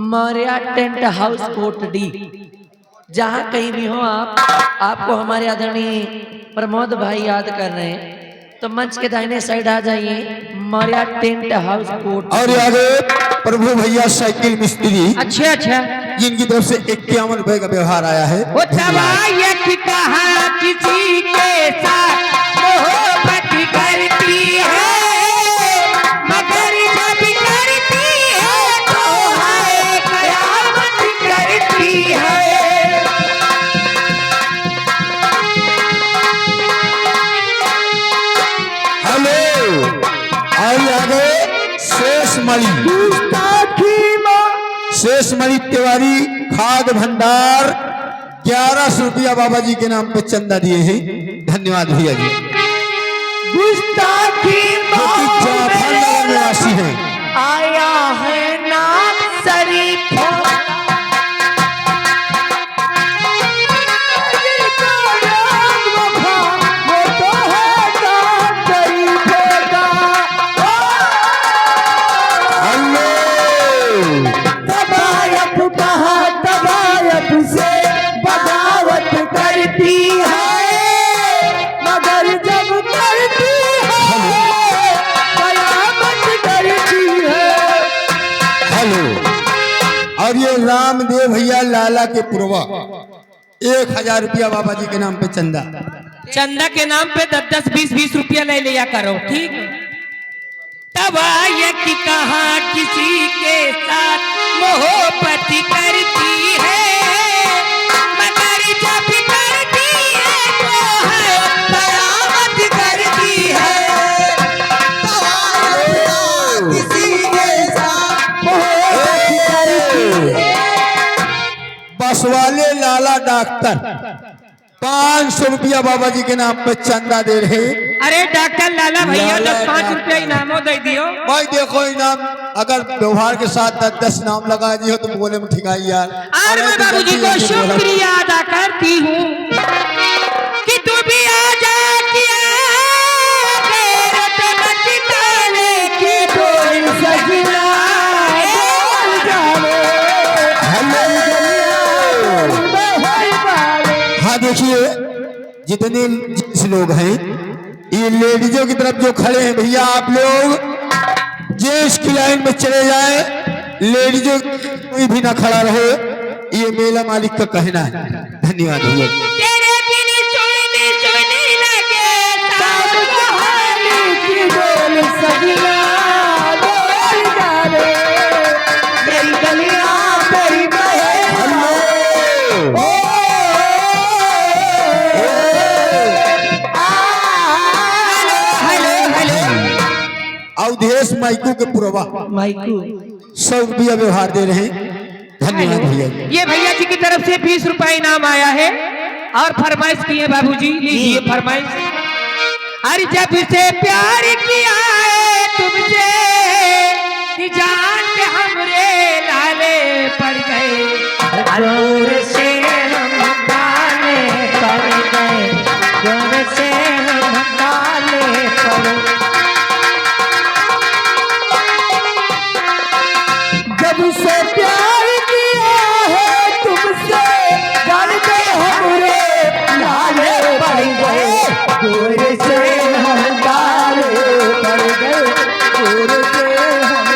Maurya tent house कोट डी। जहाँ कहीं भी हो आप, आपको हमारे आदरणीय प्रमोद भाई याद कर रहे हैं, तो मंच के दाहिने साइड आ जाइए, मौर्या टेंट हाउस कोट। और आगे प्रभु भैया साइकिल मिस्त्री, अच्छा अच्छा, जिनकी तरफ से 51 रुपए का व्यवहार आया है। वो कहा किसी के साथ मोहब्बत करती है, मगर जब करती है तो है कयामत करती है। हेलो, और आगे शेष मणि तिवारी खाद भंडार 1100 रुपया बाबा जी के नाम पे चंदा दिए हैं। धन्यवाद भैया जी। गुस्ताखी जाफर नगर निवासी है, आया है नाम शरीफ से बगावत करती है, मगर जब करती है कयामत करती है। हेलो, और ये रामदेव भैया लाला के पुरवा 1000 रुपया बाबा जी के नाम पे चंदा। चंदा के नाम पे 10-10, 20-20 रुपया ले लिया करो, ठीक। तब आया कि कहा किसी के साथ मोहब्बत करती है, मगर जब करती है तो है कयामत करती है। किसी के साथ मोहब्बत करती है। बस वाले लाला डॉक्टर 500 रुपया बाबा जी के नाम पे चंदा दे रहे। अरे डॉक्टर लाला भैया 5 रुपया इनामो दे दियो भाई। देखो इनाम अगर व्यवहार के साथ 10-10 नाम लगा दिए तो बोले में ठिकाई यार। और मैं बाबूजी को शुक्रिया अदा करती हूँ कि तू भी आ जा किया की कोई सजना। हाँ देखिए, जितने जिस लोग हैं, ये लेडीजों की तरफ जो खड़े हैं भैया, आप लोग जेंट्स की लाइन में चले जाए, लेडीजों कोई भी ना खड़ा रहे, ये मेला मालिक का कहना है। धन्यवाद भैया। तेरे बिन सुनने लगे की डोल सजना, डोल जाने मेरी गलियां तेरी अवधेश माइकू के पुरवा माइकू 100 रुपया व्यवहार दे रहे हैं। धन्यवाद भैया। ये भैया जी की तरफ से 20 रुपया इनाम आया है और फरमाइश की है बाबूजी, लीजिए फरमाइश। अरे जब से प्यार किया है तुमसे कि जान के हमरे लाले पड़ गए, जोर से हम गाने पड़ गए, जोर से हम गाने पड़ गए। जब से प्यार किया है तुमसे जान के हमरे लाले पड़ गए, जोर से हम गाने पड़ गए, जोर से हम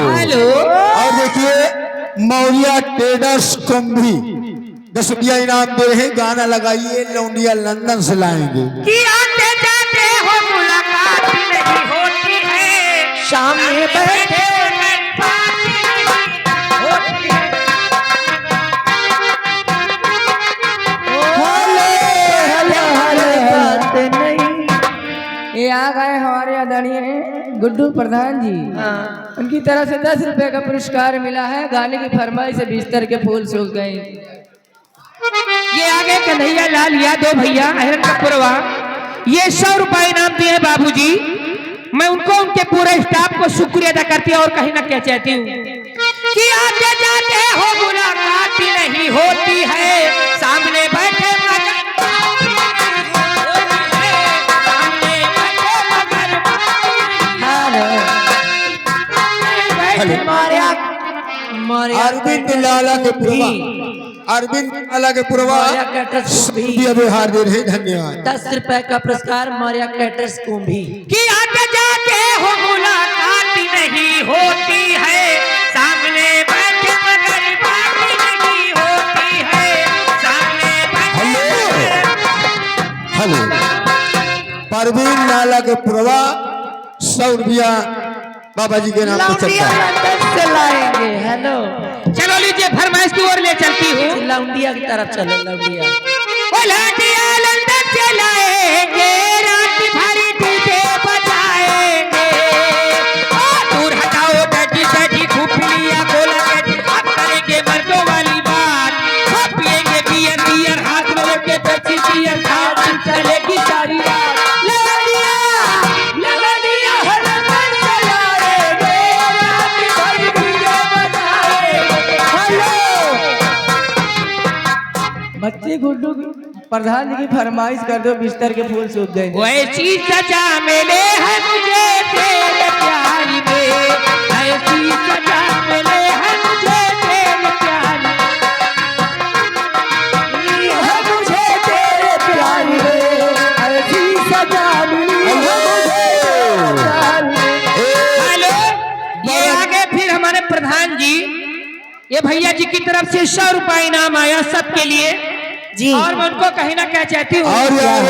हेलो, और देखिए मौर्या ट्रेडर्स कुंभी 10 रुपया इनाम दे रहे हैं। गाना लगाइए, लौंडिया लंदन से लाएंगे। कि आते जाते हो मुलाकात नहीं होती है, सामने बैठे ये आ गए हमारे आदरणीय गुड्डू प्रधान जी। उनकी तरफ से 10 रुपए का पुरस्कार मिला है। गाने की फरमाइश से बिस्तर के फूल सूख गए। ये आगे कन्हैया लाल यादव भैया अहरन का पुरवा, ये 100 रुपया इनाम दिए हैं बाबूजी। मैं उनको उनके पूरे स्टाफ को शुक्रिया अदा करती हूँ और कहीं ना क्या चाहती हूँ कि आते जाते हो मुलाकात नहीं होती है, सामने बैठे खड़े मौर्य मौर्य अरविंद लाला के पुरवा, अरविंद लाला के पुरवा मौर्य कैटर्स कुंभी व्यवहार दे रहे, धन्यवाद। 10 रुपए का पुरस्कार मौर्य कैटर्स कुंभी। कि आगे जाके हो मुलाकात नहीं होती है, सामने बैठे मगर बात नहीं होती है, सामने बैठे हेलो, परवीन लाला के पुरवा 100 रुपया बाबा जी के नाम पे चलता है। लंदन से लाएंगे। हेलो, चलो लीजिए फरमाइश की ओर ले चलती हूँ। लौंडिया की तरफ चलो। लौंडिया वो लौंडिया लंदन से लाएंगे, रात भर डीजे बजाएंगे। दूर हटाओ डटी डटी खुफलिया बोला डटी, अब करेंगे मर्दों वाली बात। अब पिएंगे बियर बियर, हाथ में लेके पेप्सी बियर, हाथ चलेगी सारी रात। लौंडिया लौंडिया लंदन से लाएंगे, रात भर डीजे बजाएंगे। हेलो बच्चे गुड्डू प्रधान जी की फरमाइश कर दो, बिस्तर के फूल सूख गए। वैसी सजा मिले है मुझे तेरे प्यार में, ऐसी सजा मिले है मुझे तेरे प्यार में, है मुझे तेरे प्यार में, ऐसी सजा मिली है मुझे तेरे प्यार में। हेलो, ये आगे फिर हमारे प्रधान जी, ये भैया जी की तरफ से 100 रुपए इनाम आया सबके लिए जी। और मैं उनको कहीं ना क्या चाहती हूँ, और यार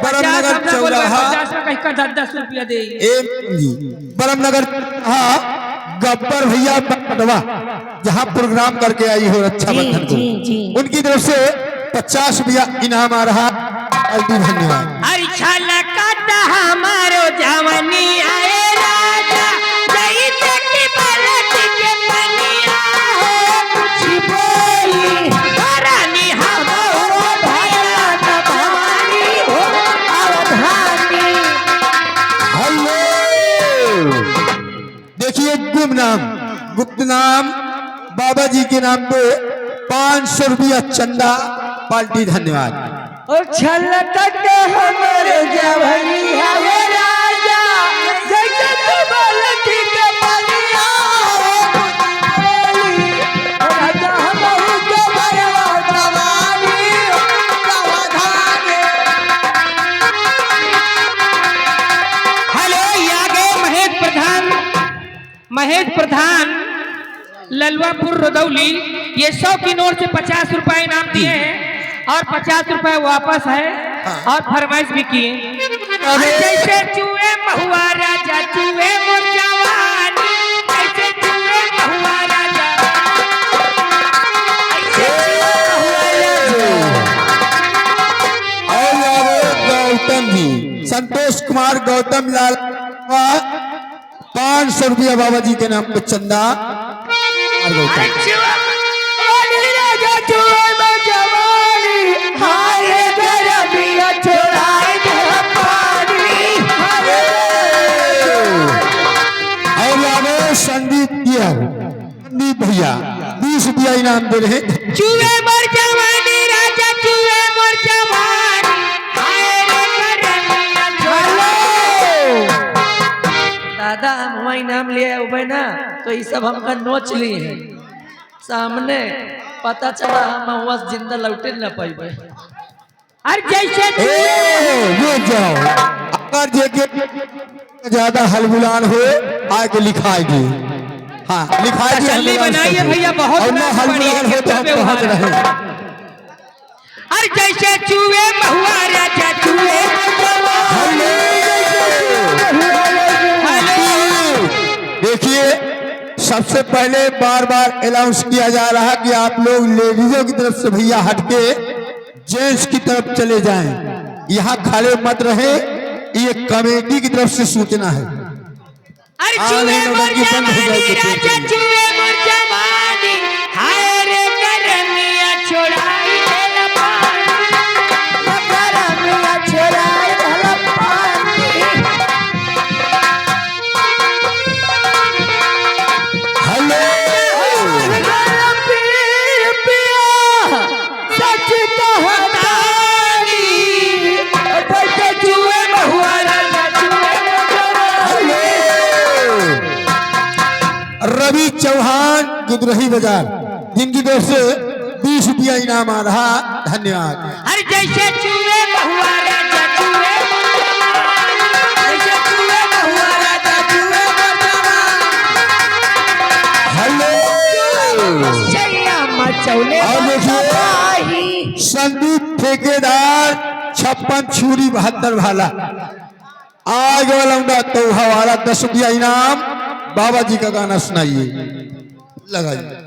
बरमनगर 50 चौराहा 50 का 10 रुपया दे। बरमनगर हाँ गब्बर भैया पटवा जहाँ प्रोग्राम करके आई हो रक्षाबंधन को, उनकी तरफ से 50 रुपया इनाम आ रहा। धन्यवाद। अच्छा लगता हमारो जवानी आए राजा, जैसे कि बरत के पनिया हो कुछ बोली, रानी हमरो भैया न भवानी हो अवधानी। हेलो, देखिए गुप्त नाम बाबा जी के नाम पे 500 रुपया चंदा पार्टी। धन्यवाद। और छलकत हमारे जवानी है राजा, जैसे कि बरत के पनिया हो बोली, राजा हमहु के बरवा जवानी हो अवधानी। हेलो, ये आगे महेश प्रधान ललवापुर रदौली, ये 100 की नोट से 50 रुपए इनाम दिए हैं और 50 रुपए वापस है और फरमाइश भी किए। जैसे चूहे महुआ राजा चूहे मोर जवानी, जैसे चूहे महुआ राजा, ऐसे चूहे महुआ राजा। और यार गौतम जी, संतोष कुमार गौतम लाल 500 रुपया बाबा जी के नाम पे चंदा। और गौतम राजा चूहे में जवानी, हाय गरबिया छोड़ाए दे पानी। और यार संदीप भैया 20 रुपया इनाम दे रहे हैं। चूहे मोर जवानी राजा चूहे मोर जवानी, हाय रे गरबिया छोड़ा। दादा हम वही नाम लिए उबे ना, तो ये सब हमका नोच लिए हैं सामने, पता चला हम हुआ जिंदा लौटे न पाइबे। और जैसे ये जाओ, अगर जेके ज्यादा हलबुलान हो आके लिखाएगी। हाँ लिखाएगी, तसल्ली बनाइए भैया, बहुत और ना हलबुलान हो तो हम पहुंच रहे हैं। और जैसे चूहे महुआ राजा चूहे देखिए सबसे पहले बार बार अनाउंस किया जा रहा है कि आप लोग लेडीजों की तरफ से भैया हटके जेंट्स की तरफ चले जाएं, यहाँ खड़े मत रहे। ये कमेटी की तरफ से सूचना है। अरे चूहे मोर जवानी राजा चूहे मोर जवानी, हाय रे गरमिया छोड़ाई देला पानी, गरमिया छोड़ाई देला पानी। हेलो सच कहतानी, जैसे चूहे महुआ राजा चूहे में जवानी। रवि चौहान गुदरही बाजार, जिनकी तरफ से 20 रुपया इनाम आ रहा। धन्यवाद। अरे जैसे चूहे बहुआ राजा चूहे, जैसे चूहे बहुआ राजा चूहे हेलो चैया मचौले और देखिए संदीप ठेकेदार 56 छुरी 72 भाला। आगे वाला तो हवाला 10 रुपया इनाम। बाबा जी का गाना सुनाइए, लगाइए।